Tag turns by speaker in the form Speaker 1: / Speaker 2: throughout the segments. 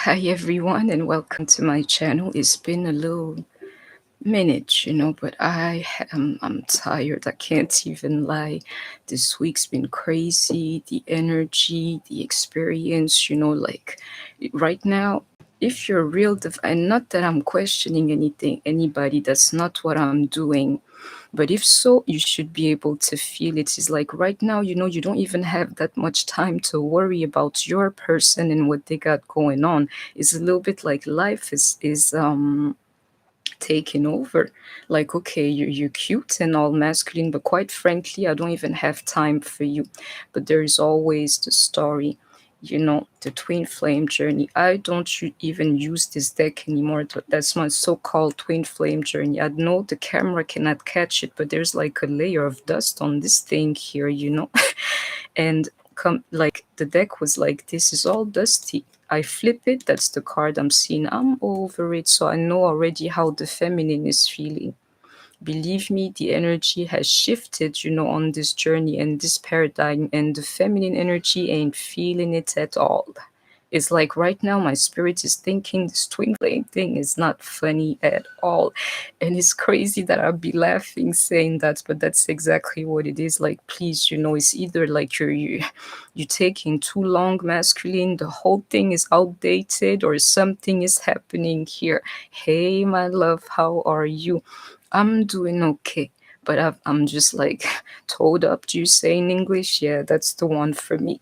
Speaker 1: Hi everyone and welcome to my channel. It's been a little minute, but I'm tired. I can't even lie. This week's been crazy. The energy, the experience, like right now, if you're real and not that I'm questioning anybody, that's not what I'm doing. But if so, you should be able to feel it. It's like right now, you don't even have that much time to worry about your person and what they got going on. It's a little bit like life is taking over. Like, okay, you're cute and all masculine, but quite frankly, I don't even have time for you. But there is always the story, the twin flame journey. I don't even use this deck anymore. That's my so-called twin flame journey. I know the camera cannot catch it, but there's like a layer of dust on this thing here. And come like the deck was like, this is all dusty. I flip it, that's the card I'm seeing. I'm over it, so I know already how the feminine is feeling. Believe me, the energy has shifted, on this journey and this paradigm, and the feminine energy ain't feeling it at all. It's like right now my spirit is thinking this twin flame thing is not funny at all. And it's crazy that I'll be laughing saying that, but that's exactly what it is. Like, please, it's either like you're taking too long masculine, the whole thing is outdated, or something is happening here. Hey, my love, how are you? I'm doing okay. But I'm just like toed up. Do you say in English? Yeah, that's the one for me.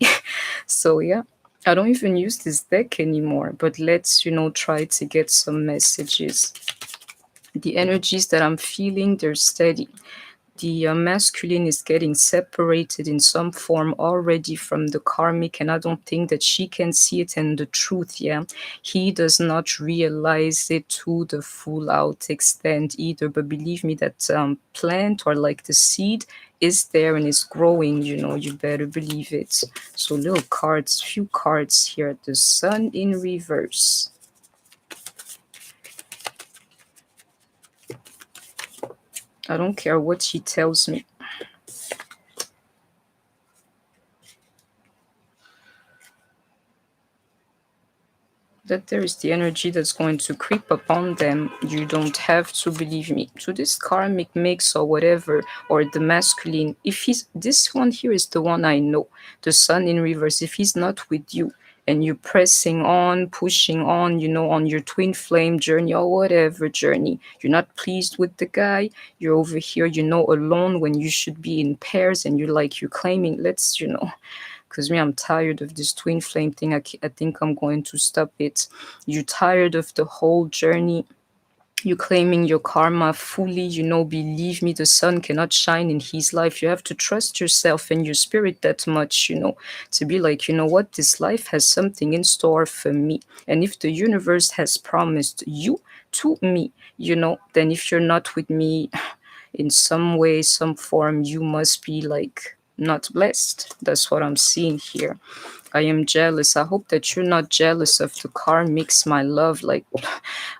Speaker 1: So yeah, I don't even use this deck anymore, but let's, try to get some messages. The energies that I'm feeling, they're steady. The masculine is getting separated in some form already from the karmic, and I don't think that she can see it. And the truth, yeah, he does not realize it to the full out extent either. But believe me, that plant, or like the seed, is there and is growing. You better believe it. So little cards, few cards here. The sun in reverse. I don't care what he tells me. That there is the energy that's going to creep upon them. You don't have to believe me. So this karmic mix or whatever, or the masculine, if he's, this one here is the one I know, the sun in reverse, if he's not with you and you're pressing on, pushing on, on your twin flame journey or whatever journey, you're not pleased with the guy, you're over here, alone when you should be in pairs, and you're claiming, let's, because me, I'm tired of this twin flame thing. I think I'm going to stop it. You're tired of the whole journey. You're claiming your karma fully. Believe me, the sun cannot shine in his life. You have to trust yourself and your spirit that much, to be like, what, this life has something in store for me. And if the universe has promised you to me, then if you're not with me in some way, some form, you must be like not blessed. That's what I'm seeing here. I am jealous. I hope that you're not jealous of the karmics, my love. Like,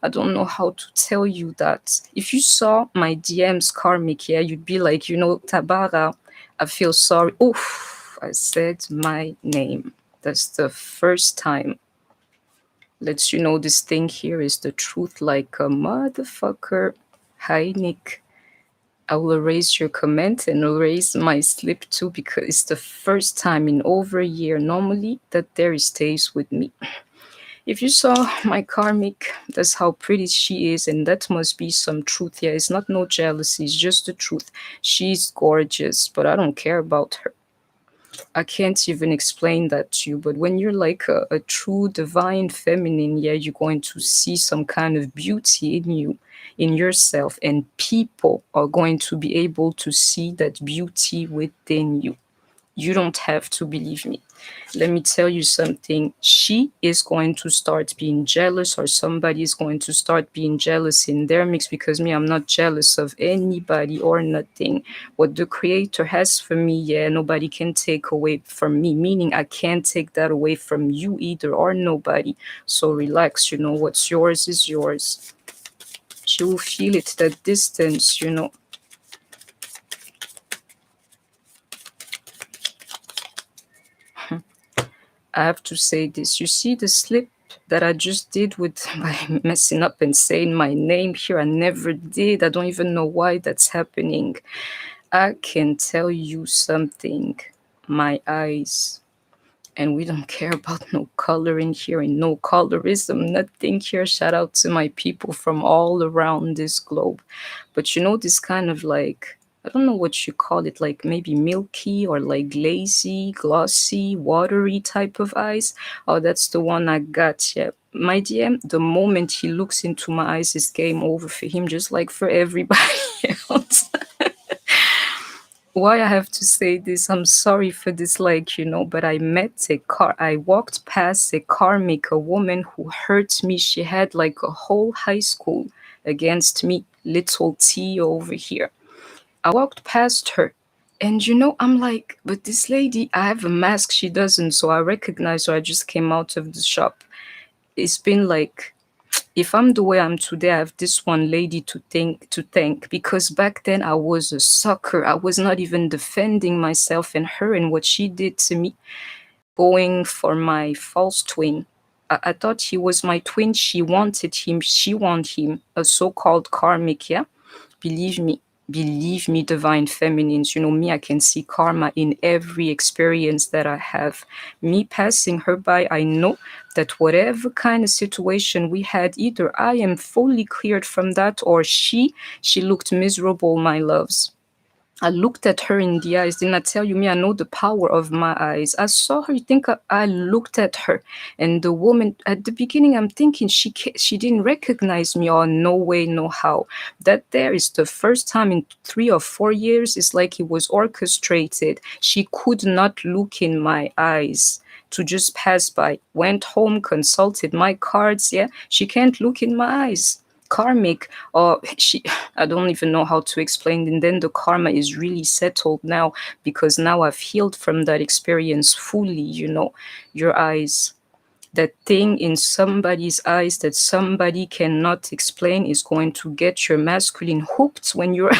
Speaker 1: I don't know how to tell you that. If you saw my DMs karmic, yeah, you'd be like, Tabara, I feel sorry. Oof, I said my name. That's the first time. Lets you know this thing here is the truth, like a motherfucker. Hi, Nick. I will erase your comment and erase my slip too, because it's the first time in over a year normally that there stays with me. If you saw my karmic, that's how pretty she is, and that must be some truth. Yeah, it's not no jealousy, it's just the truth. She's gorgeous, but I don't care about her. I can't even explain that to you, but when you're like a true divine feminine, yeah, you're going to see some kind of beauty in you, in yourself, and people are going to be able to see that beauty within you. You don't have to believe me. Let me tell you something. She is going to start being jealous, or somebody is going to start being jealous in their mix, because me, I'm not jealous of anybody or nothing. What the creator has for me, yeah, nobody can take away from me, meaning I can't take that away from you either, or nobody. So relax, what's yours is yours. She will feel it, that distance. I have to say this. You see the slip that I just did with by messing up and saying my name here. I never did. I don't even know why that's happening. I can tell you something. My eyes. And we don't care about no color in here and no colorism, nothing here. Shout out to my people from all around this globe. But you know, this kind of like, I don't know what you call it, like maybe milky or like glazy, glossy, watery type of eyes. Oh, that's the one I got. Yeah. My DM, the moment he looks into my eyes, it's game over for him, just like for everybody else. Why I have to say this, I'm sorry for this, like, but I walked past a Karmic, a woman who hurt me. She had like a whole high school against me, little T over here. I walked past her. And I'm like, but this lady, I have a mask, she doesn't. So I recognize her. I just came out of the shop. It's been like, if I'm the way I'm today, I have this one lady to thank because back then I was a sucker. I was not even defending myself and her and what she did to me, going for my false twin. I thought he was my twin. She wanted him. She wanted him. A so-called karmic, yeah. Believe me, believe me, divine feminines. Me, I can see karma in every experience that I have. Me passing her by, I know that whatever kind of situation we had, either I am fully cleared from that or she looked miserable, my loves. I looked at her in the eyes. Didn't I tell you, me? I know the power of my eyes. I saw her. You think I looked at her, and the woman at the beginning, I'm thinking she didn't recognize me. Oh, no way, no how. That there is the first time in 3 or 4 years. It's like it was orchestrated. She could not look in my eyes to just pass by. Went home, consulted my cards. Yeah, she can't look in my eyes. Karmic, or she, I don't even know how to explain. And then the karma is really settled now because now I've healed from that experience fully. Your eyes, that thing in somebody's eyes that somebody cannot explain is going to get your masculine hooked when you're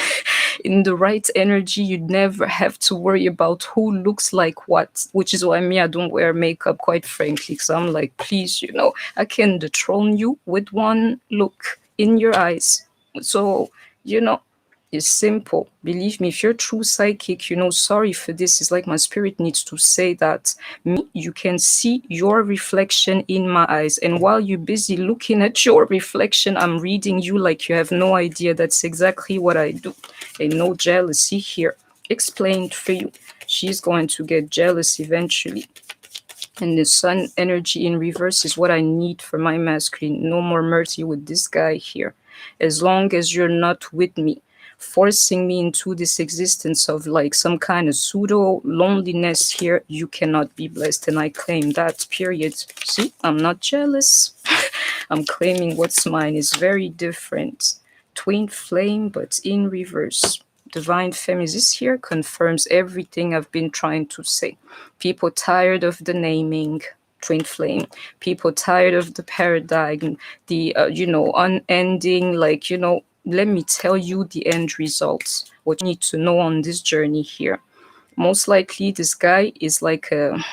Speaker 1: in the right energy. You never have to worry about who looks like what, which is why me, I don't wear makeup, quite frankly, because I'm like, please, I can dethrone you with one look in your eyes. So, you know, it's simple. Believe me, if you're true psychic, sorry for this. It's like my spirit needs to say that. Me, you can see your reflection in my eyes. And while you're busy looking at your reflection, I'm reading you like you have no idea. That's exactly what I do. And no jealousy here. Explained for you. She's going to get jealous eventually. And the sun energy in reverse is what I need for my masculine. No more mercy with this guy here. As long as you're not with me, forcing me into this existence of like some kind of pseudo loneliness here, you cannot be blessed. And I claim that, period. See, I'm not jealous. I'm claiming what's mine is very different. Twin flame, but in reverse. Divine Feminist here confirms everything I've been trying to say. People tired of the naming, twin flame. People tired of the paradigm, the, unending, let me tell you the end results. What you need to know on this journey here. Most likely, this guy is like it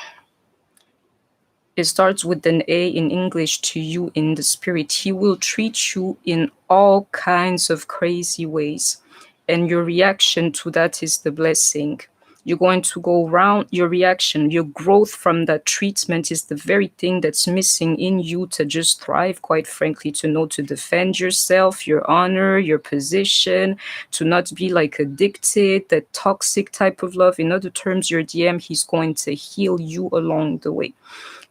Speaker 1: starts with an A in English to you in the spirit. He will treat you in all kinds of crazy ways. And your reaction to that is the blessing. You're going to go around your reaction, your growth from that treatment is the very thing that's missing in you to just thrive, quite frankly, to know to defend yourself, your honor, your position, to not be like addicted, that toxic type of love. In other terms, your DM, he's going to heal you along the way.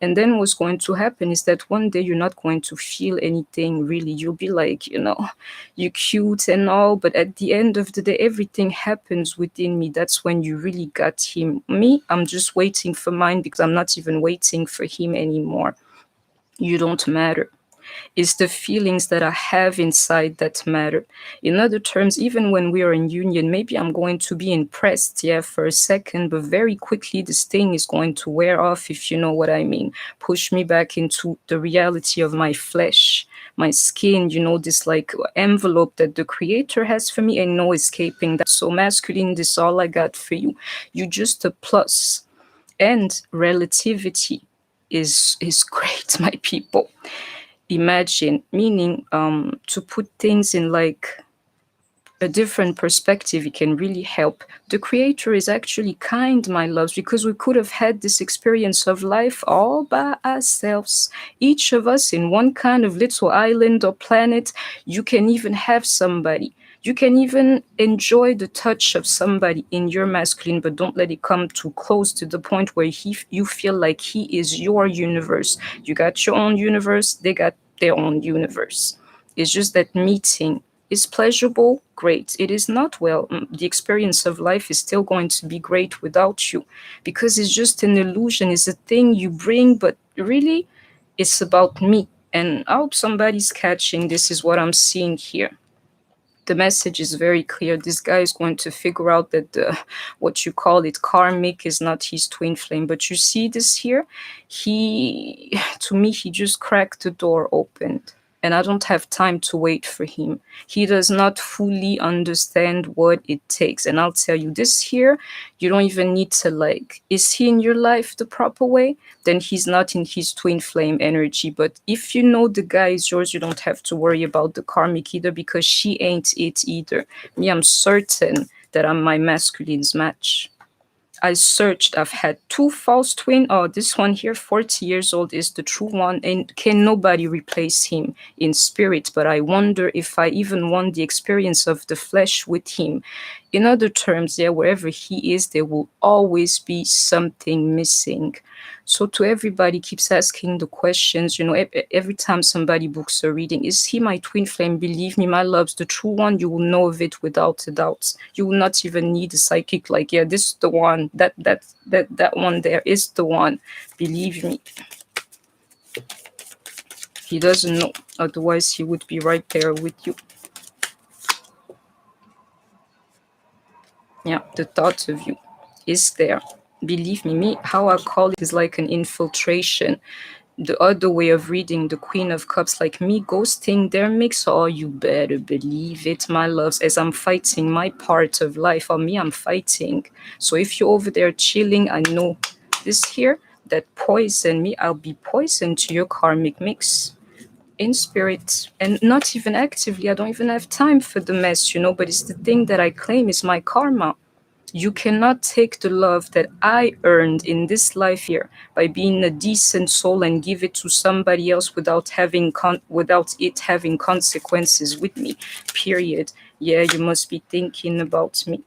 Speaker 1: And then what's going to happen is that one day you're not going to feel anything really. You'll be like, you're cute and all, but at the end of the day, everything happens within me. That's when you really got him. Me, I'm just waiting for mine because I'm not even waiting for him anymore. You don't matter. It's the feelings that I have inside that matter. In other terms, even when we are in union, maybe I'm going to be impressed, yeah, for a second, but very quickly this thing is going to wear off, if you know what I mean. Push me back into the reality of my flesh, my skin, this like envelope that the creator has for me, and no escaping that. So masculine, this is all I got for you. You just a plus. And relativity is great, my people. Imagine, meaning to put things in like a different perspective, it can really help. The creator is actually kind, my loves, because we could have had this experience of life all by ourselves, each of us in one kind of little island or planet. You can even have somebody, you can even enjoy the touch of somebody in your masculine, but don't let it come too close to the point where you feel like he is your universe. You got your own universe, they got their own universe. It's just that meeting is pleasurable, great. It is not, well, the experience of life is still going to be great without you, because it's just an illusion, it's a thing you bring, but really, it's about me. And I hope somebody's catching this, is what I'm seeing here. The message is very clear. This guy is going to figure out that the, what you call it, karmic, is not his twin flame. But you see this here? He, to me, he just cracked the door open. And I don't have time to wait for him. He does not fully understand what it takes. And I'll tell you this here, you don't even need to like, is he in your life the proper way? Then he's not in his twin flame energy. But if you know the guy is yours, you don't have to worry about the karmic either, because she ain't it either. Me, I'm certain that I'm my masculine's match. I searched, I've had 2 false twin. Oh, this one here, 40 years old, is the true one, and can nobody replace him in spirit. But I wonder if I even want the experience of the flesh with him. In other terms, yeah, wherever he is, there will always be something missing. So to everybody keeps asking the questions, you know, every time somebody books a reading, is he my twin flame? Believe me, my loves, the true one, you will know of it without a doubt. You will not even need a psychic like, yeah, this is the one, that one there is the one. Believe me. He doesn't know, otherwise he would be right there with you. Yeah, the thought of you is there. Believe me, how I call it is like an infiltration. The other way of reading the Queen of Cups, like me ghosting their mix, oh, you better believe it, my loves, as I'm fighting my part of life. For me, I'm fighting. So if you're over there chilling, I know this here, that poison me, I'll be poisoned to your karmic mix in spirit, and not even actively. I don't even have time for the mess, you know, but it's the thing that I claim is my karma. You cannot take the love that I earned in this life here by being a decent soul and give it to somebody else without without it having consequences with me. Period. Yeah, you must be thinking about me.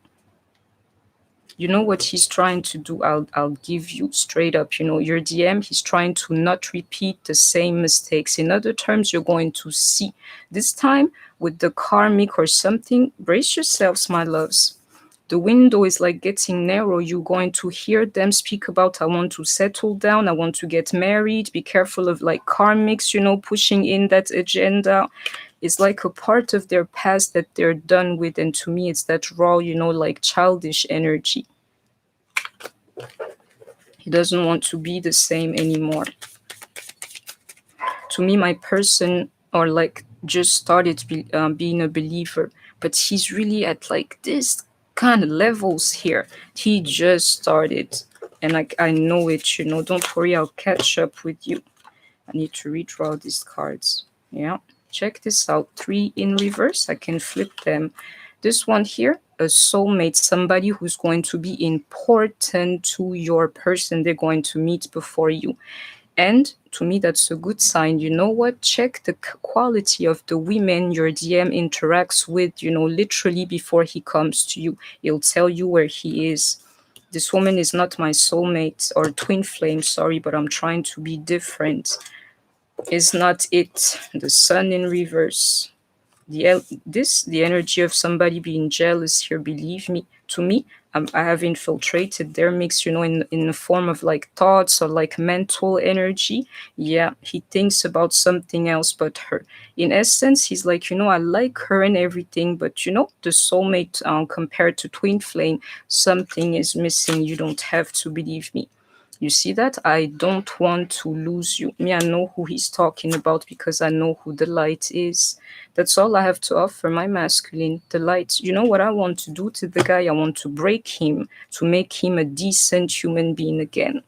Speaker 1: You know what he's trying to do? I'll give you straight up, you know, your DM, he's trying to not repeat the same mistakes. In other terms, you're going to see this time with the karmic or something. Brace yourselves, my loves. The window is like getting narrow. You're going to hear them speak about, I want to settle down, I want to get married. Be careful of like karmics, you know, pushing in that agenda. It's like a part of their past that they're done with. And to me, it's that raw, you know, like childish energy. He doesn't want to be the same anymore. To me, my person, or like just started being a believer, but he's really at like this kind of levels here. He just started, and like I know it, you know. Don't worry, I'll catch up with you. I need to redraw these cards. Yeah, check this out. 3 in reverse. I can flip them. This one here, a soulmate, somebody who's going to be important to your person. They're going to meet before you. And to me, that's a good sign. You know what? Check the quality of the women your DM interacts with, you know, literally before he comes to you. He'll tell you where he is. This woman is not my soulmate or twin flame, sorry, but I'm trying to be different. Is not it. The sun in reverse. The energy of somebody being jealous here, believe me. To me, I have infiltrated their mix, you know, in the form of like thoughts or like mental energy. Yeah, he thinks about something else but her. In essence, he's like, you know, I like her and everything, but you know, the soulmate compared to twin flame, something is missing. You don't have to believe me. You see that? I don't want to lose you. Me, I know who he's talking about because I know who the light is. That's all I have to offer, my masculine. The light. You know what I want to do to the guy? I want to break him, to make him a decent human being again.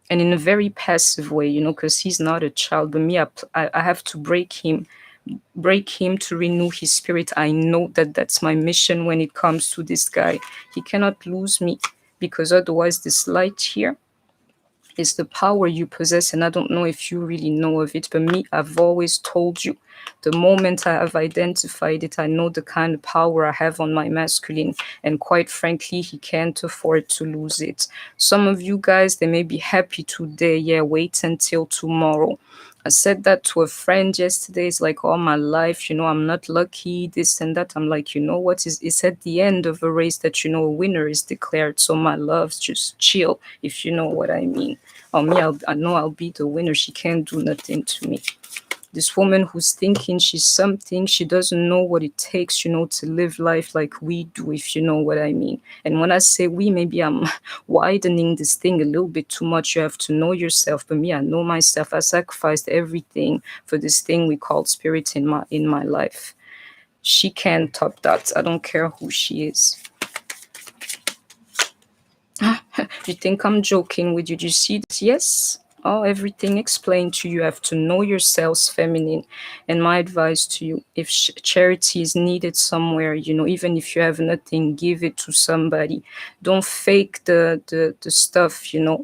Speaker 1: and in a very passive way, because he's not a child. But me, I have to break him to renew his spirit. I know that that's my mission when it comes to this guy. He cannot lose me, because otherwise this light here is the power you possess. And I don't know if you really know of it, but me, I've always told you, the moment I have identified it, I know the kind of power I have on my masculine. And quite frankly, he can't afford to lose it. Some of you guys, they may be happy today. Yeah, wait until tomorrow. I said that to a friend yesterday. It's like, all my life, I'm not lucky, this and that. I'm like, you know what? It's at the end of a race that, a winner is declared. So my loves, just chill, if you know what I mean. Oh, me, I know I'll be the winner. She can't do nothing to me. This woman who's thinking she's something, she doesn't know what it takes, to live life like we do, if you know what I mean. And when I say we, maybe I'm widening this thing a little bit too much. You have to know yourself. But me, I know myself. I sacrificed everything for this thing we call spirit in my life. She can't top that. I don't care who she is. You think I'm joking with you? Do you see this? Yes. Oh, everything explained to you. You have to know yourselves feminine. And my advice to you, if charity is needed somewhere, even if you have nothing, give it to somebody. Don't fake the stuff,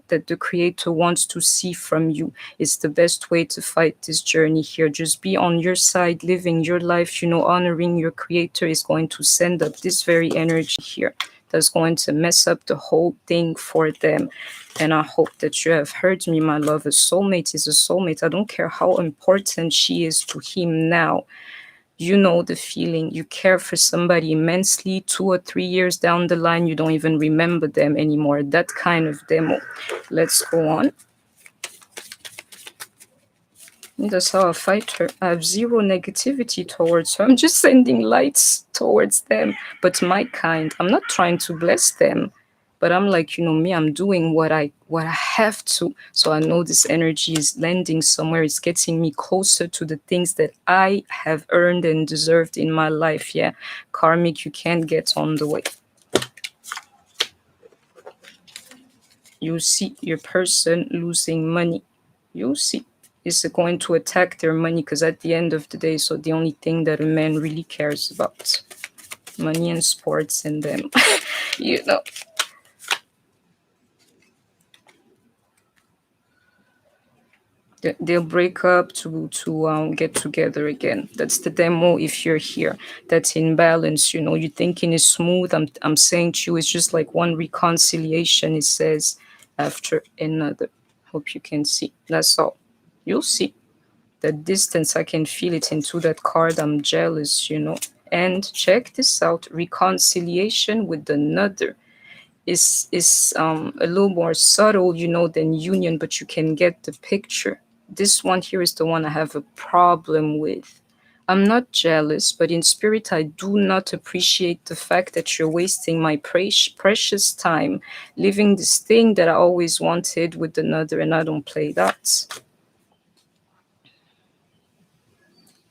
Speaker 1: that the creator wants to see from you. It's the best way to fight this journey here. Just be on your side, living your life, honoring your creator is going to send up this very energy here that's going to mess up the whole thing for them. And I hope that you have heard me, my love. A soulmate is a soulmate. I don't care how important she is to him now. You know the feeling. You care for somebody immensely. 2 or 3 years down the line, you don't even remember them anymore. That kind of demo. Let's go on. That's how I fight her. I have zero negativity towards her. I'm just sending lights towards them. But my kind, I'm not trying to bless them. But I'm like, me, I'm doing what I have to. So I know this energy is landing somewhere. It's getting me closer to the things that I have earned and deserved in my life. Yeah. Karmic, you can't get on the way. You see your person losing money. You see. Is going to attack their money, because at the end of the day, so the only thing that a man really cares about, money and sports and them. They'll break up to get together again. That's the demo. If you're here, that's in balance. You're thinking is smooth. I'm saying to you, it's just like one reconciliation. It says after another. Hope you can see. That's all. You'll see. The distance, I can feel it into that card. I'm jealous. And check this out. Reconciliation with another is a little more subtle, than union, but you can get the picture. This one here is the one I have a problem with. I'm not jealous, but in spirit, I do not appreciate the fact that you're wasting my precious time living this thing that I always wanted with another, and I don't play that.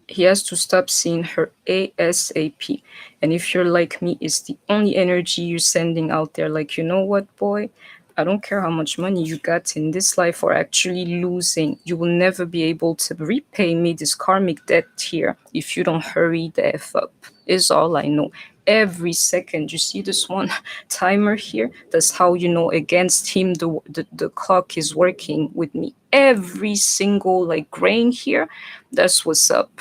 Speaker 1: He has to stop seeing her ASAP. And if you're like me, it's the only energy you're sending out there. Like, you know what, boy? I don't care how much money you got in this life or actually losing. You will never be able to repay me this karmic debt here if you don't hurry the F up, is all I know. Every second, you see this one timer here? That's how against him the clock is working with me. Every single grain here, that's what's up.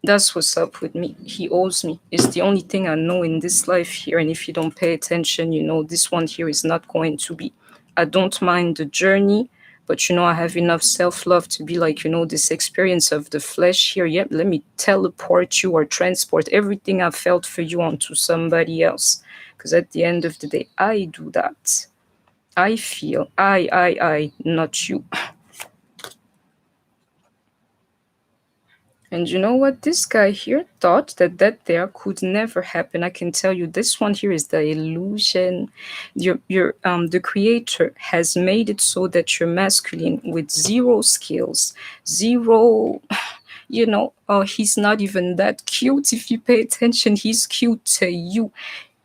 Speaker 1: That's what's up with me. He owes me. It's the only thing I know in this life here. And if you don't pay attention, this one here is not going to be. I don't mind the journey, but I have enough self-love to be like, this experience of the flesh here. Yep, let me teleport you or transport everything I felt for you onto somebody else. Because at the end of the day, I do that. I feel, not you. And you know what? This guy here thought that there could never happen. I can tell you, this one here is the illusion. The creator has made it so that you're masculine with zero skills, zero. He's not even that cute. If you pay attention, he's cute to you.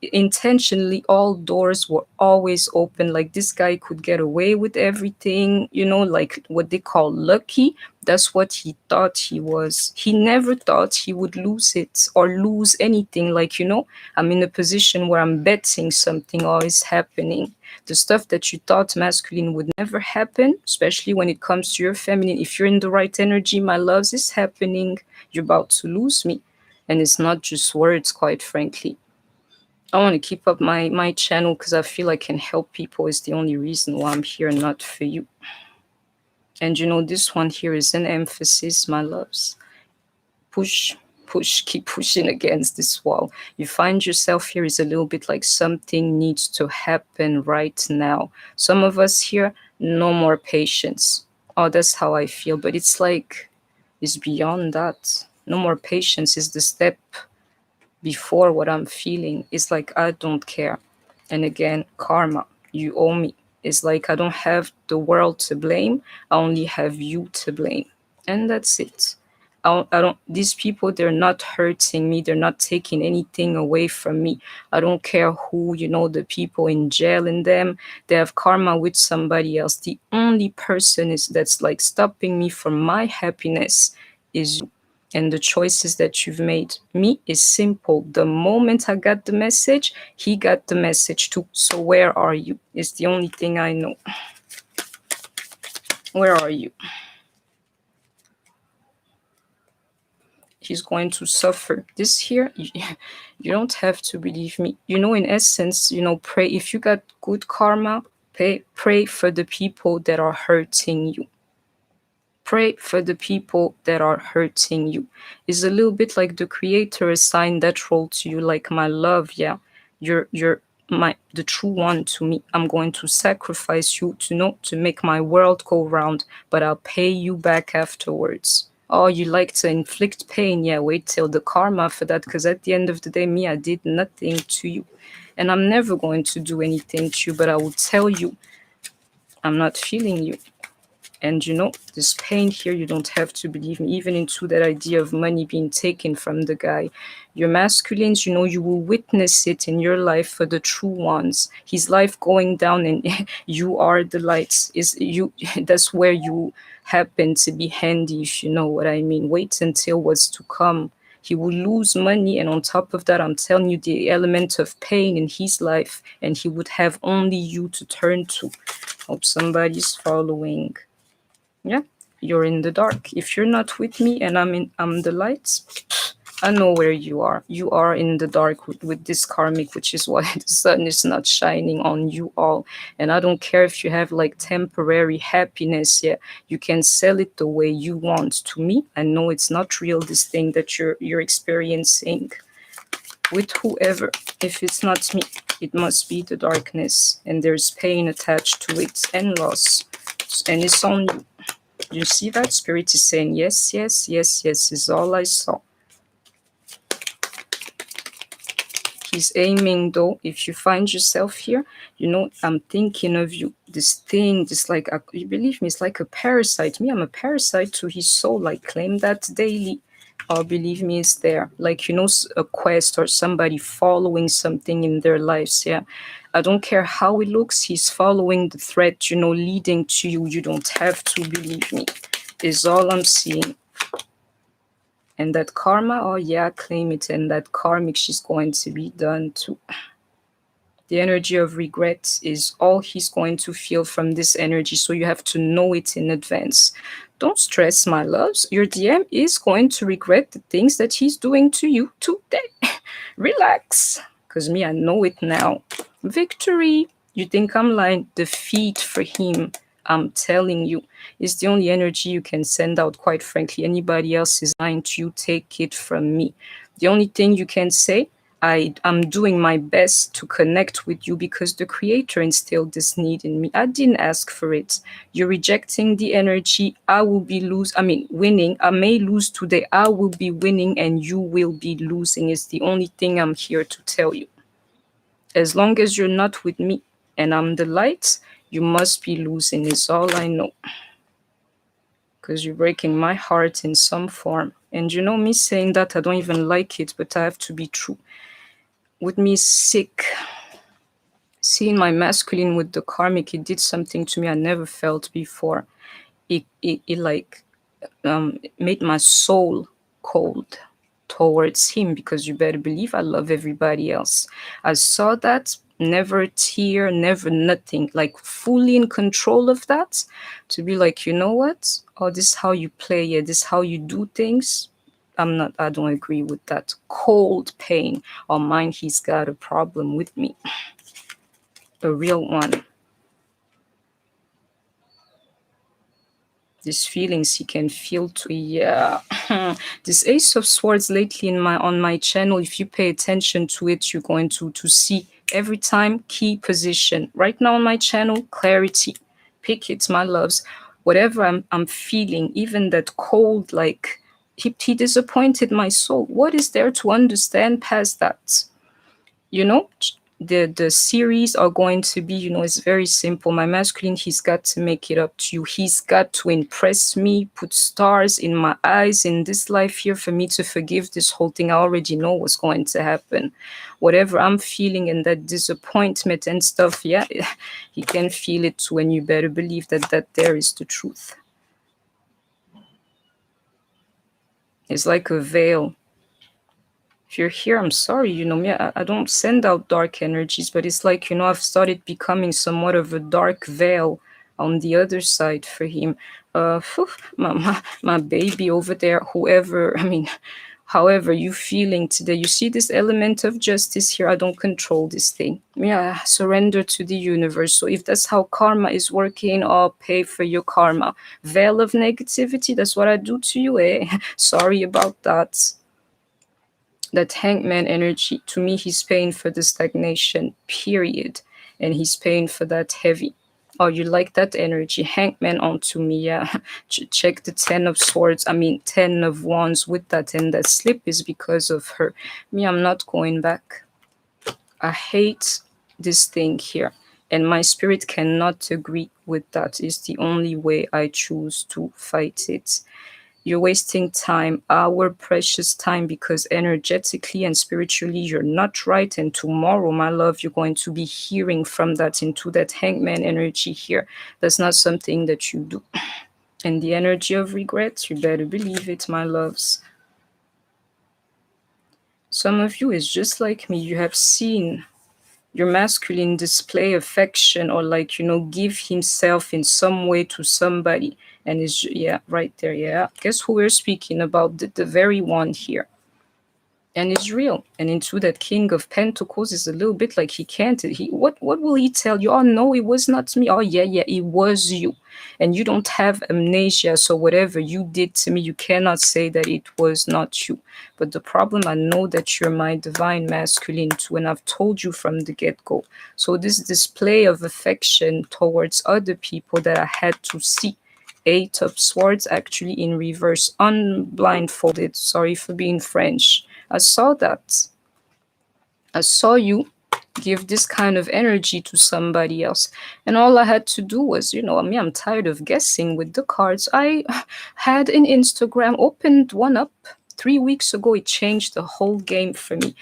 Speaker 1: intentionally all doors were always open, like this guy could get away with everything, you know, like what they call lucky. That's what he thought he was. He never thought he would lose it or lose anything. Like, you know, I'm in a position where I'm betting something always happening. The stuff that you thought masculine would never happen, especially when it comes to your feminine, if you're in the right energy, my loves, is happening. You're about to lose me. And it's not just words, quite frankly. I want to keep up my channel because I feel I can help people. Is the only reason why I'm here, not for you. And you know, this one here is an emphasis, my loves. Push, push, keep pushing against this wall. You find yourself here is a little bit like something needs to happen right now. Some of us here, no more patience. Oh, that's how I feel. But it's like, it's beyond that. No more patience is the step before what I'm feeling. It's like I don't care. And again, karma, you owe me. It's like I don't have the world to blame, I only have you to blame. And that's it. I don't, these people, they're not hurting me, they're not taking anything away from me. I don't care who, you know, the people in jail and them, they have karma with somebody else. The only person is that's like stopping me from my happiness is you and the choices that you've made. Me is simple. The moment I got the message, he got the message too. So where are you? It's the only thing I know. Where are you? He's going to suffer. This here, you don't have to believe me. You know, in essence, you know, pray. If you got good karma, pray for the people that are hurting you. Pray for the people that are hurting you. It's a little bit like the creator assigned that role to you, like, my love, yeah, you're my the true one to me. I'm going to sacrifice you to know to make my world go round, but I'll pay you back afterwards. Oh, you like to inflict pain? Yeah, wait till the karma for that, because at the end of the day, me, I did nothing to you. And I'm never going to do anything to you, but I will tell you, I'm not feeling you. And you know, this pain here, you don't have to believe me, even into that idea of money being taken from the guy. Your masculines, you know, you will witness it in your life for the true ones. His life going down and you are the lights. Is you that's where you happen to be handy, if you know what I mean. Wait until what's to come. He will lose money, and on top of that, I'm telling you, the element of pain in his life, and he would have only you to turn to. Hope somebody's following. Yeah, you're in the dark. If you're not with me and I'm the lights, I know where you are. You are in the dark with this karmic, which is why the sun is not shining on you all. And I don't care if you have like temporary happiness. Yeah, you can sell it the way you want. To me, I know it's not real, this thing that you're experiencing with whoever. If it's not me, it must be the darkness, and there's pain attached to it and loss, and it's on you. You see that? Spirit is saying yes, yes, yes, yes, is all I saw. He's aiming though. If you find yourself here, you know, I'm thinking of you. This thing, this like, you believe me, it's like a parasite. Me, I'm a parasite to his soul. I claim that daily. Oh, believe me, it's there. Like, you know, a quest or somebody following something in their lives. Yeah. I don't care how it looks. He's following the thread, you know, leading to you. You don't have to believe me. Is all I'm seeing. And that karma, oh yeah, claim it. And that karmic, she's going to be done too. The energy of regret is all he's going to feel from this energy. So you have to know it in advance. Don't stress, my loves. Your DM is going to regret the things that he's doing to you today. Relax. Because me, I know it now. Victory. You think I'm lying? Defeat for him. I'm telling you, it's the only energy you can send out, quite frankly. Anybody else is lying to you, take it from me. The only thing you can say, I'm doing my best to connect with you because the creator instilled this need in me. I didn't ask for it. You're rejecting the energy. I will be winning. I may lose today. I will be winning and you will be losing. Is the only thing I'm here to tell you. As long as you're not with me and I'm the light, you must be losing, is all I know. Because you're breaking my heart in some form. And you know, me saying that, I don't even like it, but I have to be true. with me sick. Seeing my masculine with the karmic, it did something to me I never felt before. It like made my soul cold towards him, because you better believe I love everybody else. I saw that, never a tear, never nothing, like fully in control of that, to be like, you know what? Oh, this is how you play, yeah, this is how you do things. I don't agree with that. Cold pain. Oh, mine, he's got a problem with me. A real one. These feelings he can feel too. Yeah. This Ace of Swords lately on my channel, if you pay attention to it, you're going to see every time key position. Right now on my channel, clarity. Pick it, my loves. Whatever I'm feeling, even that cold, like he disappointed my soul. What is there to understand past that? You know, the series are going to be, it's very simple. My masculine, he's got to make it up to you. He's got to impress me, put stars in my eyes in this life here for me to forgive this whole thing. I already know what's going to happen. Whatever I'm feeling and that disappointment and stuff, yeah, he can feel it too, and you better believe that there is the truth. It's like a veil. If you're here, I'm sorry, me, I don't send out dark energies, but it's like, I've started becoming somewhat of a dark veil on the other side for him. Phew, my baby over there, whoever, however you feeling today, you see this element of justice here. I don't control this thing. Yeah, I surrender to the universe. So if that's how karma is working, I'll pay for your karma. Veil of negativity, that's what I do to you, eh? Sorry about that. That hangman energy, to me, he's paying for the stagnation, period. And he's paying for that heavy. Oh, you like that energy? Hangman onto me, yeah. Check the 10 of swords, 10 of wands with that. And that slip is because of her. Me, I'm not going back. I hate this thing here. And my spirit cannot agree with that. It's the only way I choose to fight it. You're wasting time, our precious time, because energetically and spiritually you're not right. And tomorrow, my love, you're going to be hearing from that into that hangman energy here. That's not something that you do. And the energy of regret, you better believe it, my loves. Some of you is just like me. You have seen your masculine display affection, or like, give himself in some way to somebody. And it's, yeah, right there, yeah. Guess who we're speaking about? The very one here. And it's real. And into that King of Pentacles is a little bit like he can't. What will he tell you? Oh no, it was not me. Oh yeah, it was you. And you don't have amnesia, so whatever you did to me, you cannot say that it was not you. But the problem, I know that you're my divine masculine too, and I've told you from the get-go. So this display of affection towards other people that I had to see. 8 of Swords actually in reverse, unblindfolded. Sorry for being French. I saw that. I saw you give this kind of energy to somebody else. And all I had to do was, I'm tired of guessing with the cards. I had an Instagram, opened one up 3 weeks ago. It changed the whole game for me.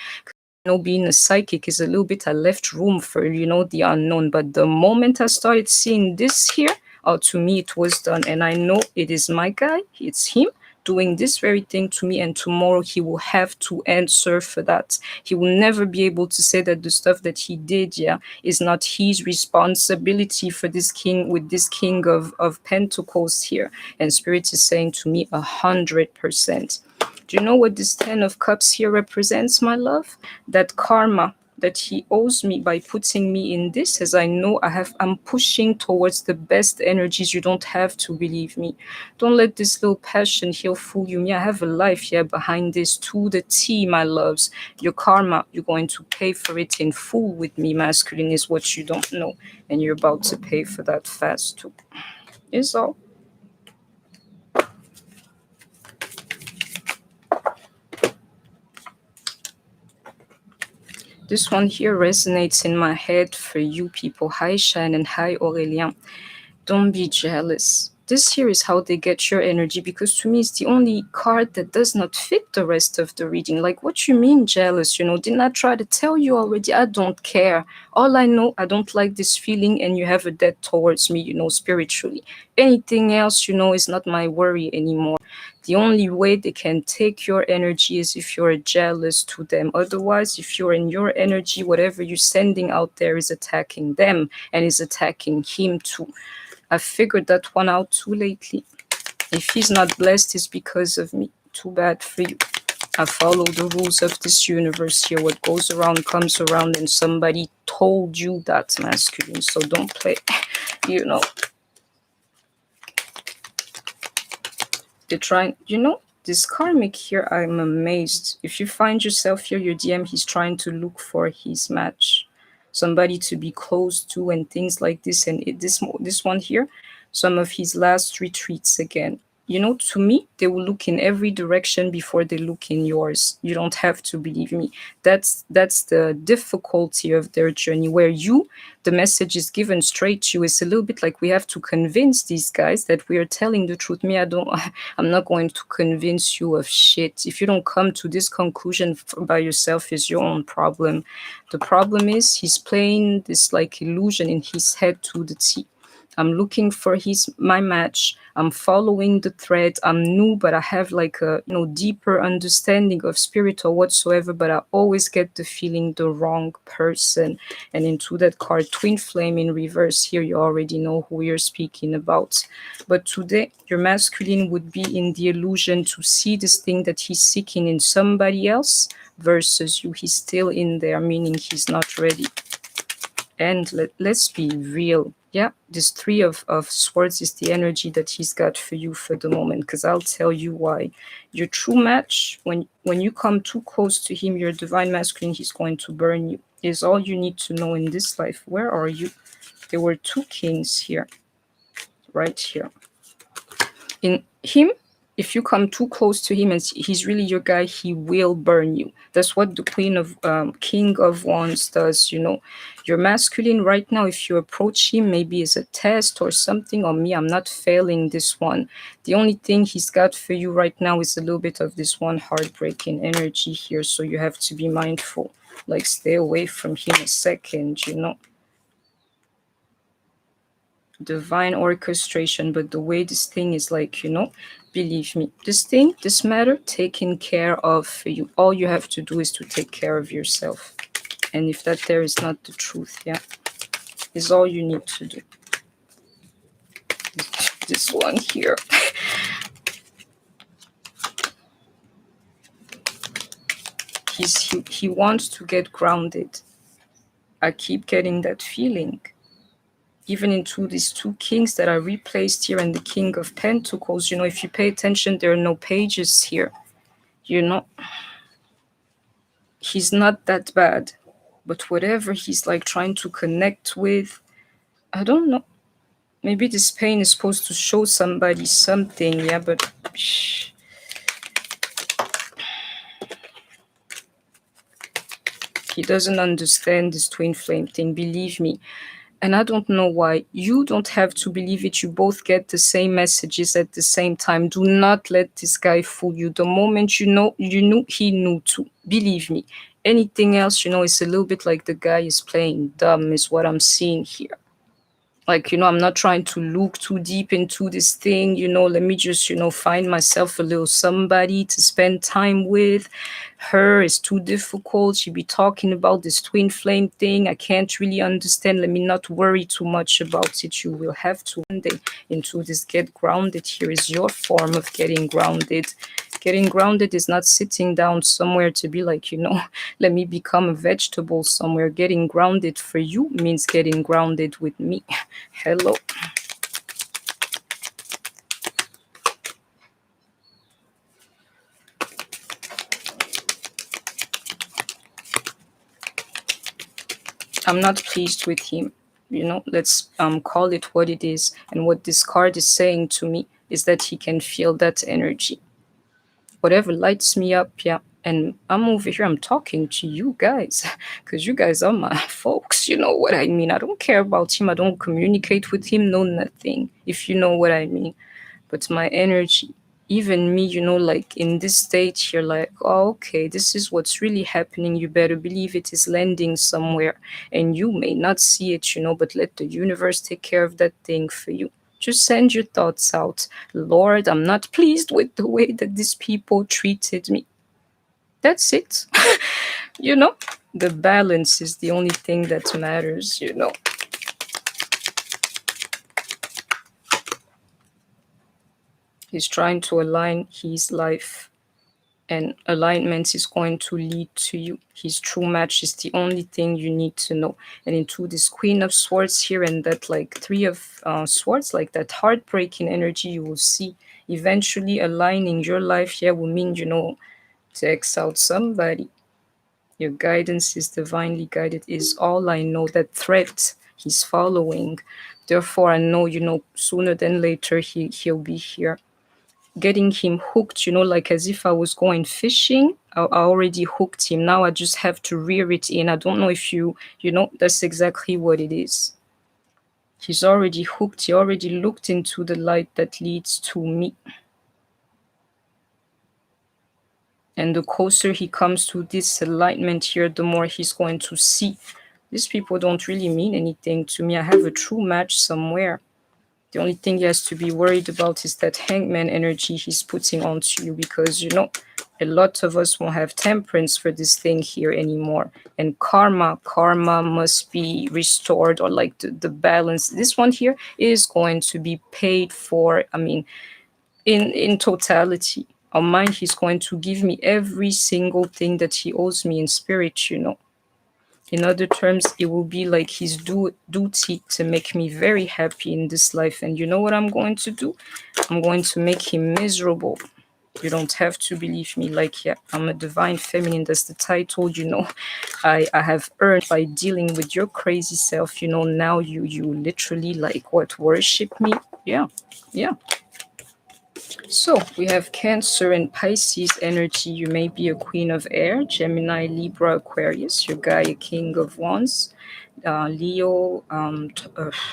Speaker 1: Being a psychic is a little bit, I left room for, the unknown. But the moment I started seeing this here, to me it was done. And I know it is my guy. It's him doing this very thing to me, and tomorrow he will have to answer for that. He will never be able to say that the stuff that he did, is not his responsibility for this king, with this King of Pentacles here. And Spirit is saying to me 100%. Do you know what this 10 of Cups here represents, my love? That karma that he owes me by putting me in this, as I know I'm pushing towards the best energies. You don't have to believe me. Don't let this little passion here fool you. Me, I have a life here behind this to the T, my loves. Your karma, you're going to pay for it in full with me. Masculine is what you don't know, and you're about to pay for that fast too. Is all. This one here resonates in my head for you people. Hi, Shine, and hi, Aurélien. Don't be jealous. this here is how they get your energy, because to me it's the only card that does not fit the rest of the reading. Like, what you mean jealous? Didn't I try to tell you already? I don't care. All I know, I don't like this feeling, and you have a debt towards me, spiritually. Anything else, is not my worry anymore. The only way they can take your energy is if you're jealous to them. Otherwise, if you're in your energy, whatever you're sending out there is attacking them and is attacking him too. I figured that one out too lately. If he's not blessed, it's because of me. Too bad for you. I follow the rules of this universe here. What goes around comes around, and somebody told you that, masculine. So don't play, They're trying, this karmic here, I'm amazed. If you find yourself here, your DM, he's trying to look for his match. Somebody to be close to and things like this. And this one here, some of his last retreats again. To me, they will look in every direction before they look in yours. You don't have to believe me. That's the difficulty of their journey, where the message is given straight to you. It's a little bit like we have to convince these guys that we are telling the truth. Me, I'm not going to convince you of shit. If you don't come to this conclusion by yourself, is your own problem. The problem is he's playing this like illusion in his head to the T. I'm looking for my match. I'm following the thread. I'm new, but I have like a deeper understanding of spirit or whatsoever. But I always get the feeling the wrong person. And into that card, Twin Flame in reverse here, you already know who you're speaking about. But today, your masculine would be in the illusion to see this thing that he's seeking in somebody else versus you. He's still in there, meaning he's not ready. And let's be real. Yeah, this Three of Swords is the energy that he's got for you for the moment, because I'll tell you why. Your true match, when you come too close to him, your divine masculine, he's going to burn you, is all you need to know in this life. Where are you? There were two kings here, right here. In him, if you come too close to him and he's really your guy, he will burn you. That's what the King of Wands does, Your masculine right now, if you approach him, maybe as a test or something, or me, I'm not failing this one. The only thing he's got for you right now is a little bit of this one heartbreaking energy here, so you have to be mindful. Like, stay away from him a second, Divine orchestration. But the way this thing is like, believe me, this matter taken care of for you. All you have to do is to take care of yourself. And if that there is not the truth, is all you need to do. This one here. He wants to get grounded. I keep getting that feeling. Even into these two kings that are replaced here and the King of Pentacles, if you pay attention, there are no pages here. He's not that bad. But whatever he's like trying to connect with, I don't know. Maybe this pain is supposed to show somebody something, but he doesn't understand this twin flame thing, believe me. And I don't know why. You don't have to believe it. You both get the same messages at the same time. Do not let this guy fool you. The moment you knew, he knew too. Believe me. Anything else, it's a little bit like the guy is playing dumb is what I'm seeing here. Like, I'm not trying to look too deep into this thing, let me just, find myself a little somebody to spend time with. Her is too difficult. She be talking about this twin flame thing. I can't really understand. Let me not worry too much about it. You will have to one day into this get grounded. Here is your form of getting grounded. Getting grounded is not sitting down somewhere to be like, let me become a vegetable somewhere. Getting grounded for you means getting grounded with me. Hello. I'm not pleased with him. Let's call it what it is. And what this card is saying to me is that he can feel that energy. Whatever lights me up, And I'm over here, I'm talking to you guys because you guys are my folks. You know what I mean? I don't care about him. I don't communicate with him, no nothing, if you know what I mean. But my energy, even me, like in this state, you're like, oh, okay, this is what's really happening. You better believe it is landing somewhere. And you may not see it, but let the universe take care of that thing for you. Just send your thoughts out. Lord, I'm not pleased with the way that these people treated me. That's it. you know, the balance is the only thing that matters. He's trying to align his life, and alignment is going to lead to you. His true match is the only thing you need to know. And into this Queen of Swords here and that like Three of Swords, like that heartbreaking energy, you will see eventually aligning your life here will mean, to X out somebody. Your guidance is divinely guided, is all I know. That threat he's following. Therefore, I know, sooner than later he'll be here. Getting him hooked, like as if I was going fishing. I already hooked him. Now I just have to rear it in. I don't know if that's exactly what it is. He's already hooked. He already looked into the light that leads to me. And the closer he comes to this alignment here, the more he's going to see. These people don't really mean anything to me. I have a true match somewhere. The only thing he has to be worried about is that hangman energy he's putting onto you, because, a lot of us won't have temperance for this thing here anymore. And karma must be restored, or like the balance. This one here is going to be paid for, in totality. On mine, he's going to give me every single thing that he owes me in spirit. In other terms, it will be like his duty to make me very happy in this life. And you know what I'm going to do? I'm going to make him miserable. You don't have to believe me. Like, yeah, I'm a divine feminine. That's the title, I have earned by dealing with your crazy self. Now you literally like what, worship me? Yeah. Yeah. So we have Cancer and Pisces energy. You may be a Queen of Air, Gemini, Libra, Aquarius. Your guy, a King of Wands, Leo,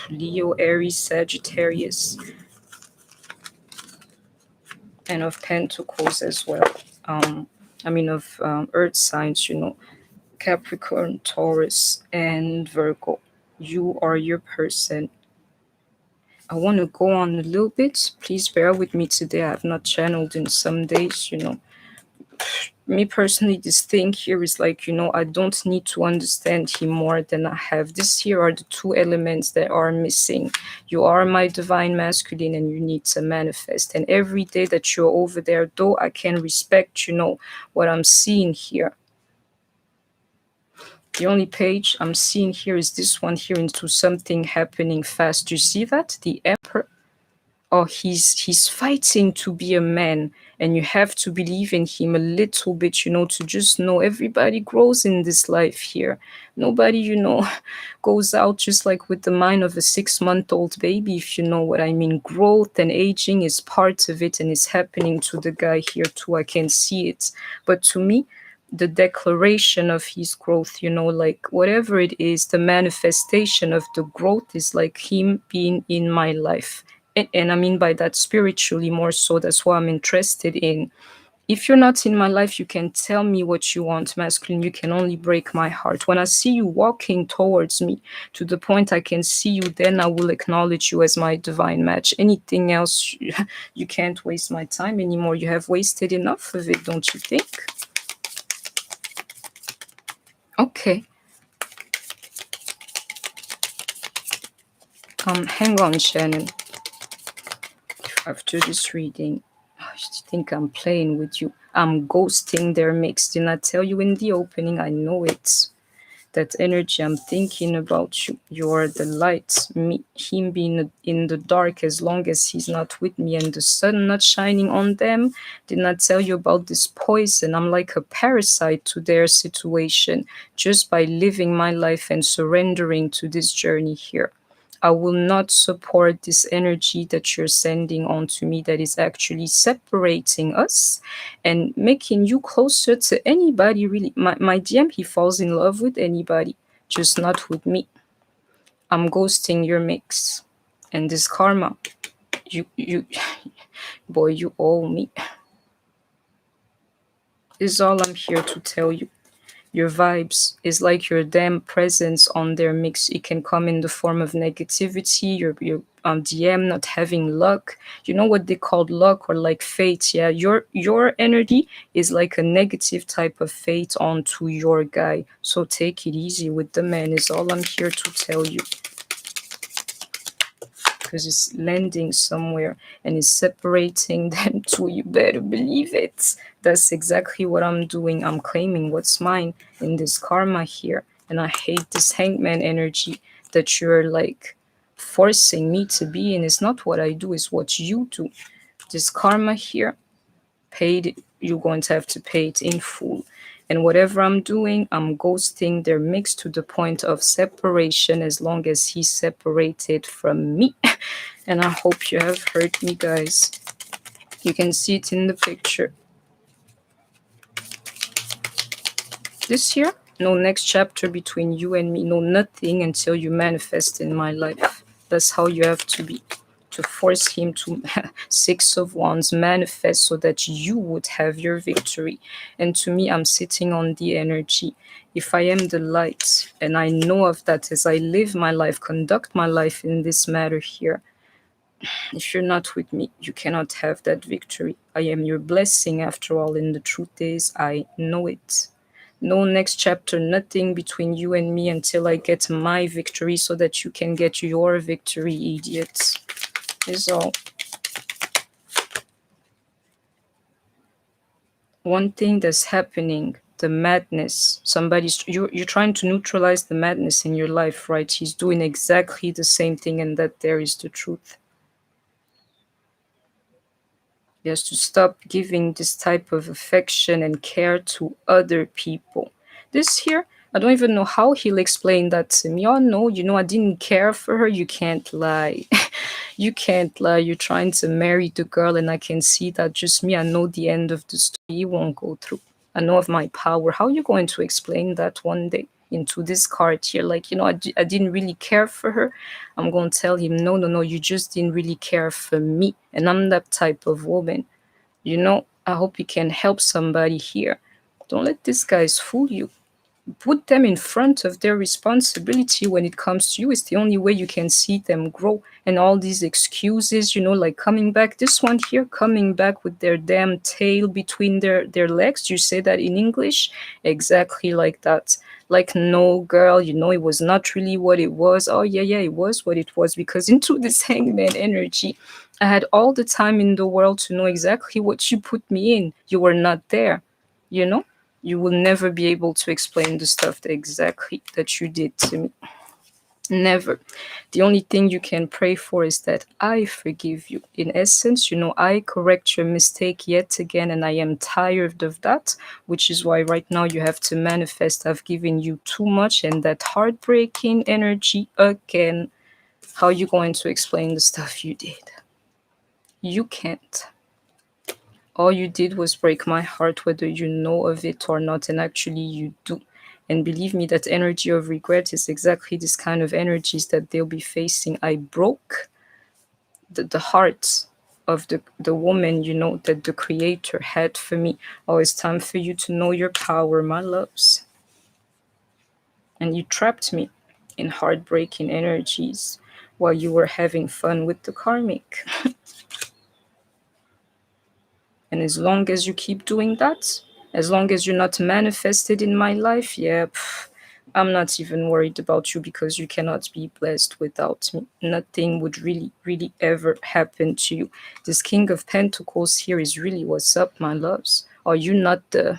Speaker 1: Leo, Aries, Sagittarius, and of Pentacles as well. Of Earth signs. Capricorn, Taurus, and Virgo. You are your person. I want to go on a little bit. Please bear with me today. I have not channeled in some days. Me personally, this thing here is like, I don't need to understand him more than I have. This here are the two elements that are missing. You are my divine masculine and you need to manifest. And every day that you're over there, though I can respect, what I'm seeing here. The only page I'm seeing here is this one here, into something happening fast. You see that? The Emperor. Oh, he's fighting to be a man, and you have to believe in him a little bit, to just know everybody grows in this life here. Nobody, goes out just like with the mind of a 6-month-old baby, if you know what I mean. Growth and aging is part of it, and it's happening to the guy here too. I can see it. But to me, the declaration of his growth, like whatever it is, the manifestation of the growth is like him being in my life. And I mean by that spiritually more so. That's what I'm interested in. If you're not in my life, you can tell me what you want, masculine. You can only break my heart. When I see you walking towards me to the point I can see you, then I will acknowledge you as my divine match. Anything else, you can't waste my time anymore. You have wasted enough of it, don't you think? Okay. Hang on, Shannon. After this reading, I think I'm playing with you. I'm ghosting their mix. Didn't I tell you in the opening? I know it. That energy, I'm thinking about you. You're the light. Me, him being in the dark, as long as he's not with me and the sun not shining on them. Did not tell you about this poison. I'm like a parasite to their situation just by living my life and surrendering to this journey here. I will not support this energy that you're sending onto me that is actually separating us and making you closer to anybody. Really, my DM, he falls in love with anybody, just not with me. I'm ghosting your mix. And this karma, you boy, you owe me. This is all I'm here to tell you. Your vibes is like your damn presence on their mix. It can come in the form of negativity, your DM not having luck. You know what they call luck or like fate? Yeah, your energy is like a negative type of fate onto your guy. So take it easy with the man is all I'm here to tell you. Because it's landing somewhere and it's separating them too. You better believe it. That's exactly what I'm doing. I'm claiming what's mine in this karma here. And I hate this hangman energy that you're like forcing me to be in. It's not what I do, it's what you do. This karma here, paid, you're going to have to pay it in full. And whatever I'm doing, I'm ghosting their mix to the point of separation as long as he's separated from me. And I hope you have heard me, guys. You can see it in the picture. This year, no next chapter between you and me, no nothing until you manifest in my life. That's how you have to be. To force him to Six of Wands manifest so that you would have your victory. And to me, I'm sitting on the energy. If I am the light, and I know of that as I live my life, conduct my life in this matter here, if you're not with me, you cannot have that victory. I am your blessing after all, and the truth is, I know it. No next chapter, nothing between you and me until I get my victory so that you can get your victory, idiots. Is all. One thing that's happening, the madness. You're trying to neutralize the madness in your life, right? He's doing exactly the same thing, and that there is the truth. He has to stop giving this type of affection and care to other people. This here, I don't even know how he'll explain that to me. Oh no, I didn't care for her. You can't lie. You can't lie. You're trying to marry the girl, and I can see that just me. I know the end of the story. You won't go through. I know of my power. How are you going to explain that one day into this card here? Like, I didn't really care for her. I'm going to tell him, no, no, no, you just didn't really care for me. And I'm that type of woman. I hope you can help somebody here. Don't let these guys fool you. Put them in front of their responsibility when it comes to you. It's the only way you can see them grow. And all these excuses, like coming back, this one here, coming back with their damn tail between their legs. Do you say that in English? Exactly like that. Like, no, girl, it was not really what it was. Oh, yeah, yeah, it was what it was. Because into this hangman energy, I had all the time in the world to know exactly what you put me in. You were not there, you know? You will never be able to explain the stuff that you did to me. Never. The only thing you can pray for is that I forgive you. In essence, I correct your mistake yet again, and I am tired of that, which is why right now you have to manifest. I've given you too much, and that heartbreaking energy again. How are you going to explain the stuff you did? You can't. All you did was break my heart, whether you know of it or not, and actually you do. And believe me, that energy of regret is exactly this kind of energies that they'll be facing. I broke the heart of the woman, that the creator had for me. Oh, it's time for you to know your power, my loves. And you trapped me in heartbreaking energies while you were having fun with the karmic. And as long as you keep doing that, as long as you're not manifested in my life, yeah, I'm not even worried about you because you cannot be blessed without me. Nothing would really, really ever happen to you. This King of Pentacles here is really what's up, my loves. Are you not the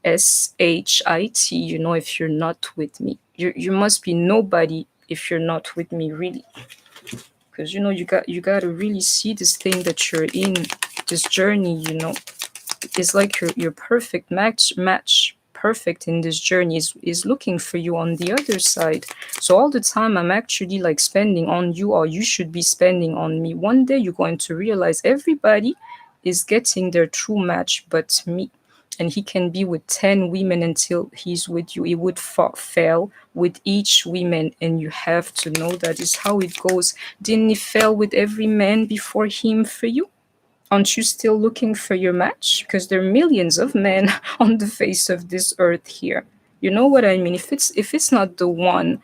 Speaker 1: SHIT, if you're not with me? You must be nobody if you're not with me, really. Because, you got to really see this thing that you're in, this journey, it's like your perfect match perfect in this journey is looking for you on the other side. So all the time I'm actually like spending on you, or you should be spending on me. One day you're going to realize everybody is getting their true match but me. And he can be with 10 women until he's with you. He would fail with each woman, and you have to know that is how it goes. Didn't he fail with every man before him for you? Aren't you still looking for your match? Because there are millions of men on the face of this earth here. You know what I mean? If it's not the one,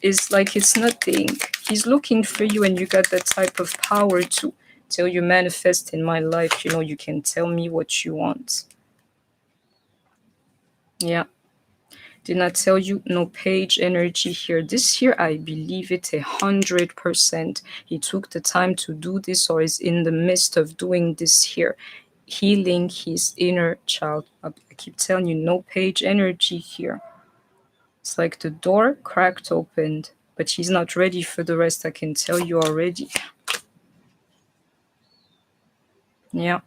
Speaker 1: it's like it's nothing. He's looking for you, and you got that type of power to till you manifest in my life. You know, you can tell me what you want. Yeah. Did not tell you no page energy here. This year, I believe it 100%. He took the time to do this, or is in the midst of doing this here, healing his inner child. I keep telling you, no page energy here. It's like the door cracked opened, but he's not ready for the rest. I can tell you already. Yeah.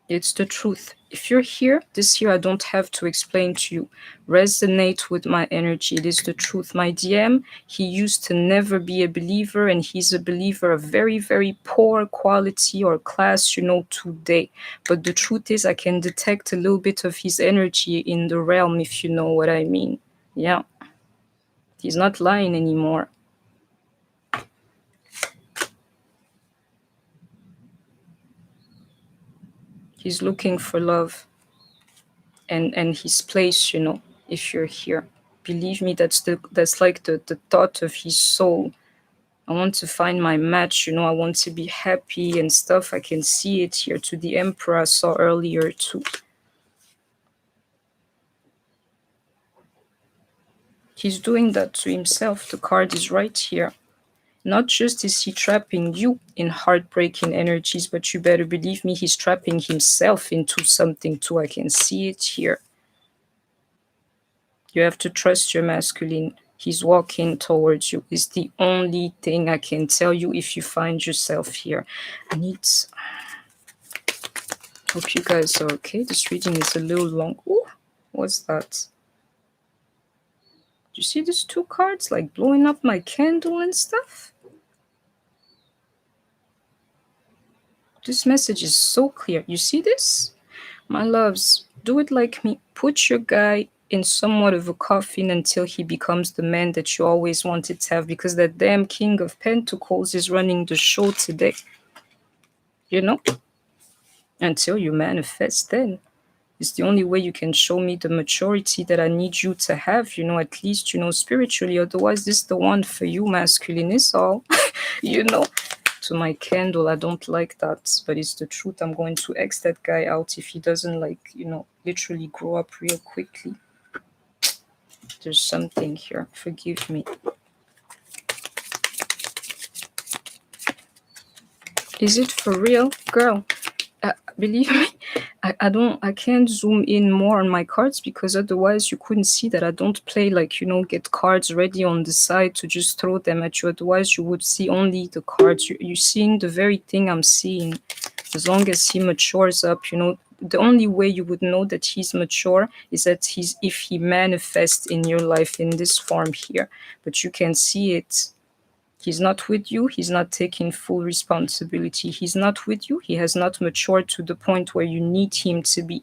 Speaker 1: It's the truth. If you're here this year, I don't have to explain to you. Resonate with my energy. It is the truth. My DM, he used to never be a believer, and he's a believer of very, very poor quality or class, today. But the truth is, I can detect a little bit of his energy in the realm, if you know what I mean. Yeah. He's not lying anymore. He's looking for love and his place, if you're here. Believe me, that's like the thought of his soul. I want to find my match, I want to be happy and stuff. I can see it here to the Emperor I saw earlier too. He's doing that to himself. The card is right here. Not just is he trapping you in heartbreaking energies, but you better believe me, he's trapping himself into something too. I can see it here. You have to trust your masculine. He's walking towards you. It's the only thing I can tell you if you find yourself here. Hope you guys are okay. This reading is a little long. Ooh, what's that? Do you see these two cards like blowing up my candle and stuff? This message is so clear. You see this? My loves, do it like me. Put your guy in somewhat of a coffin until he becomes the man that you always wanted to have, because that damn King of Pentacles is running the show today. Until you manifest, then it's the only way you can show me the maturity that I need you to have, at least, spiritually. Otherwise, this is the one for you, masculine, is all. To my candle, I don't like that, but it's the truth. I'm going to X that guy out if he doesn't, literally grow up real quickly. There's something here. Forgive me. Is it for real, girl? Believe me, I can't zoom in more on my cards, because otherwise you couldn't see that I don't play get cards ready on the side to just throw them at you. Otherwise you would see only the cards. You're seeing the very thing I'm seeing. As long as he matures up, the only way you would know that he's mature is that if he manifests in your life in this form here. But you can see it. He's not with you. He's not taking full responsibility. He's not with you. He has not matured to the point where you need him to be.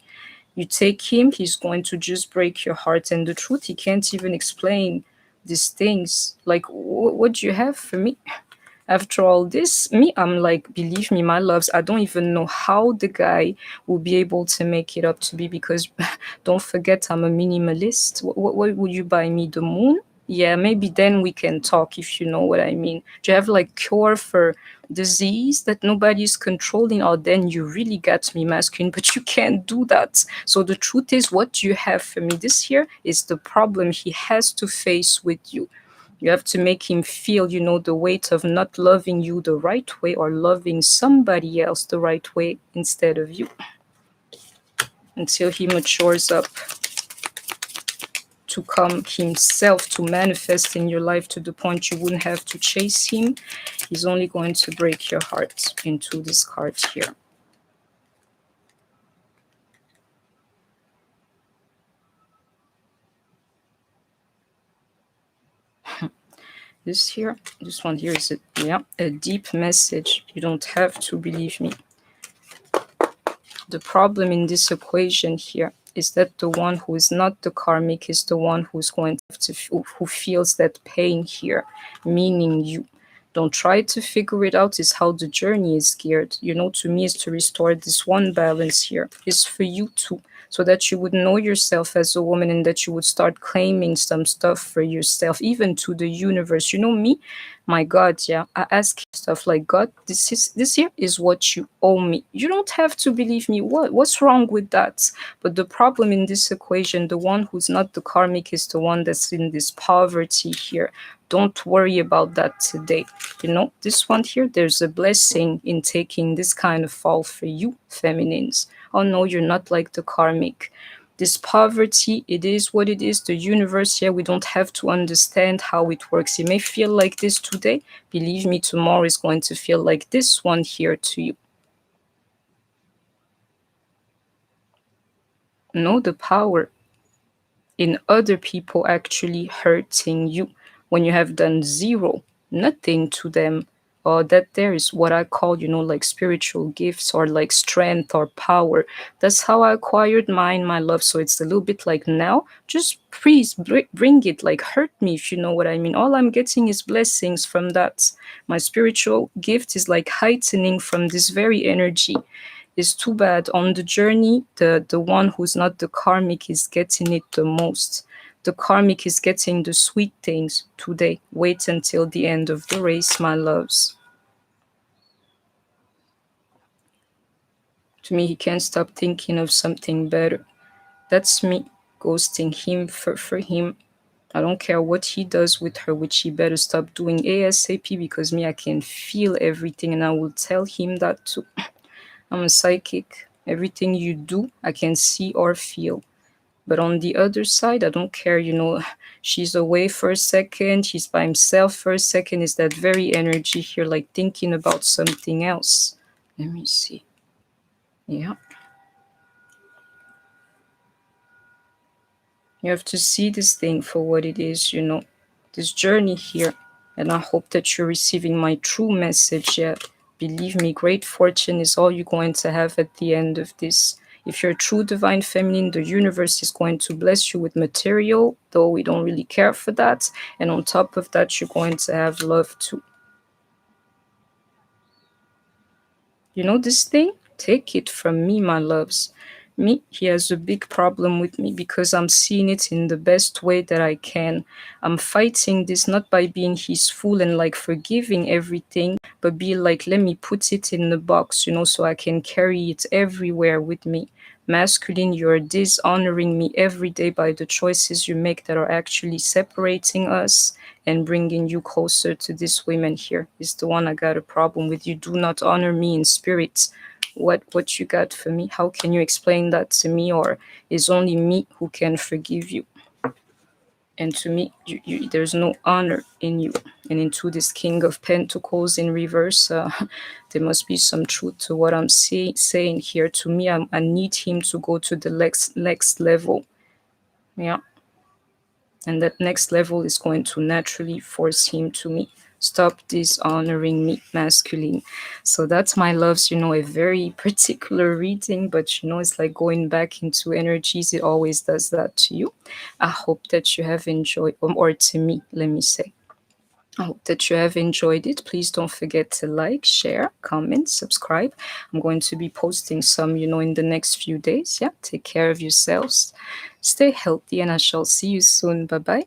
Speaker 1: You take him, he's going to just break your heart. And the truth, he can't even explain these things. Like, what do you have for me? After all this, I'm like, believe me, my loves, I don't even know how the guy will be able to make it up to be, because don't forget, I'm a minimalist. What would you buy me? The moon? Yeah, maybe then we can talk, if you know what I mean. Do you have cure for disease that nobody's controlling? Or then you really got me, masculine, but you can't do that. So the truth is, what you have for me this year is the problem he has to face with you. You have to make him feel, the weight of not loving you the right way, or loving somebody else the right way instead of you, until he matures up to come himself, to manifest in your life to the point you wouldn't have to chase him. He's only going to break your heart into this card here. This one here is a deep message. You don't have to believe me. The problem in this equation here is that the one who is not the karmic is the one who's going to who feels that pain here, meaning you. Don't try to figure it out. Is how the journey is geared. To me, is to restore this one balance here. Is for you too, so that you would know yourself as a woman and that you would start claiming some stuff for yourself, even to the universe. Me, my God, yeah, I ask stuff like, God, this here is what you owe me. You don't have to believe me. What's wrong with that? But the problem in this equation, the one who's not the karmic is the one that's in this poverty here. Don't worry about that today. This one here, there's a blessing in taking this kind of fall for you, feminines. Oh no, you're not like the karmic. This poverty, it is what it is. The universe, we don't have to understand how it works. It may feel like this today. Believe me, tomorrow is going to feel like this one here to you. Know the power in other people actually hurting you when you have done nothing to them. Or that there is what I call, like spiritual gifts or like strength or power. That's how I acquired mine, my love. So it's a little bit like now, just please bring it, like hurt me, if you know what I mean. All I'm getting is blessings from that. My spiritual gift is like heightening from this very energy. It's too bad on the journey, the one who's not the karmic is getting it the most. The karmic is getting the sweet things today. Wait until the end of the race, my loves. To me, he can't stop thinking of something better. That's me ghosting him for him. I don't care what he does with her, which he better stop doing ASAP, because me, I can feel everything and I will tell him that too. I'm a psychic. Everything you do, I can see or feel. But on the other side, I don't care, she's away for a second, he's by himself for a second. Is that very energy here, like thinking about something else? Let me see. Yeah. You have to see this thing for what it is, this journey here. And I hope that you're receiving my true message. Yeah. Believe me, great fortune is all you're going to have at the end of this. If you're a true divine feminine, the universe is going to bless you with material, though we don't really care for that. And on top of that, you're going to have love too. This thing? Take it from me, my loves. Me, he has a big problem with me because I'm seeing it in the best way that I can. I'm fighting this not by being his fool and like forgiving everything, but be like, let me put it in the box, so I can carry it everywhere with me. Masculine, you're dishonoring me every day by the choices you make that are actually separating us and bringing you closer to this woman here. Is the one I got a problem with. You do not honor me in spirit. What you got for me? How can you explain that to me? Or is only me who can forgive you? And to me, there's no honor in you. And into this King of Pentacles in reverse, there must be some truth to what I'm saying here. To me, I need him to go to the next level. Yeah. And that next level is going to naturally force him to me. Stop dishonoring me, masculine. So that's, my loves, a very particular reading, but it's like going back into energies. It always does that to you. I hope that you have enjoyed, or to me, let me say. I hope that you have enjoyed it. Please don't forget to like, share, comment, subscribe. I'm going to be posting some, in the next few days. Yeah, take care of yourselves. Stay healthy, and I shall see you soon. Bye-bye.